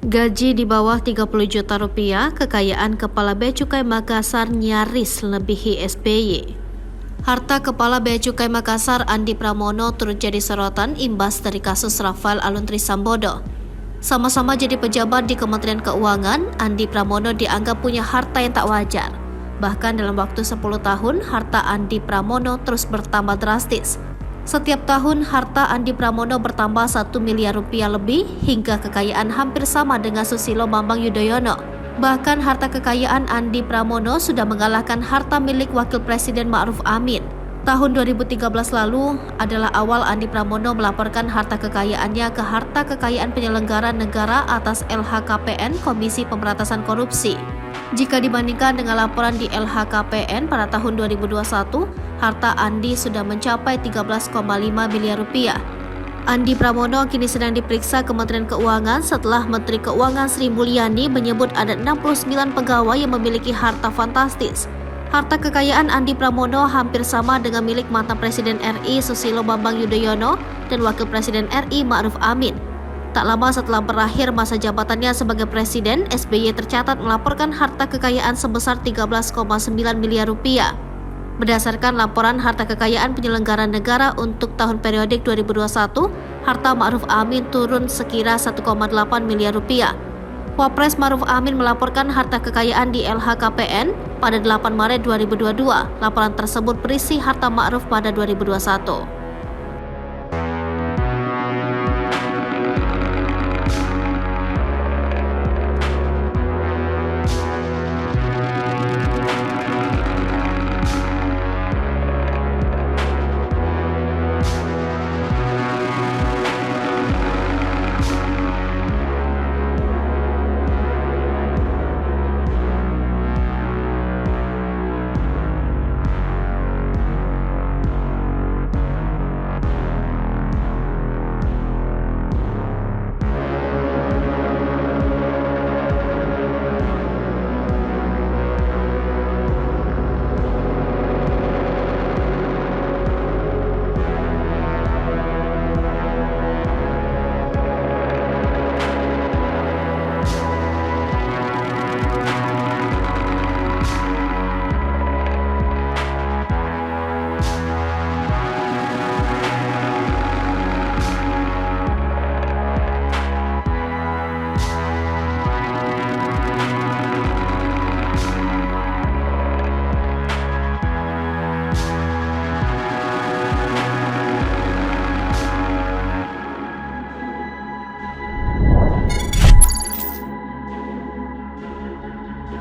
Gaji di bawah 30 juta rupiah, kekayaan Kepala Bea Cukai Makassar nyaris melebihi SBY. Harta Kepala Bea Cukai Makassar Andi Pramono turut jadi sorotan imbas dari kasus Rafael Aluntri Sambodo. Sama-sama jadi pejabat di Kementerian Keuangan, Andi Pramono dianggap punya harta yang tak wajar. Bahkan dalam waktu 10 tahun, harta Andi Pramono terus bertambah drastis. Setiap tahun, harta Andi Pramono bertambah 1 miliar rupiah lebih hingga kekayaan hampir sama dengan Susilo Bambang Yudhoyono. Bahkan harta kekayaan Andi Pramono sudah mengalahkan harta milik Wakil Presiden Ma'ruf Amin. Tahun 2013 lalu adalah awal Andi Pramono melaporkan harta kekayaannya ke Harta Kekayaan Penyelenggara Negara atas LHKPN Komisi Pemberantasan Korupsi. Jika dibandingkan dengan laporan di LHKPN pada tahun 2021, harta Andi sudah mencapai 13,5 miliar rupiah. Andi Pramono kini sedang diperiksa Kementerian Keuangan setelah Menteri Keuangan Sri Mulyani menyebut ada 69 pegawai yang memiliki harta fantastis. Harta kekayaan Andi Pramono hampir sama dengan milik mantan Presiden RI Susilo Bambang Yudhoyono dan Wakil Presiden RI Ma'ruf Amin. Tak lama setelah berakhir masa jabatannya sebagai Presiden, SBY tercatat melaporkan harta kekayaan sebesar 13,9 miliar rupiah. Berdasarkan laporan harta kekayaan penyelenggara negara untuk tahun periodik 2021, harta Ma'ruf Amin turun sekira 1,8 miliar rupiah. Wapres Ma'ruf Amin melaporkan harta kekayaan di LHKPN pada 8 Maret 2022. Laporan tersebut berisi harta Ma'ruf pada 2021.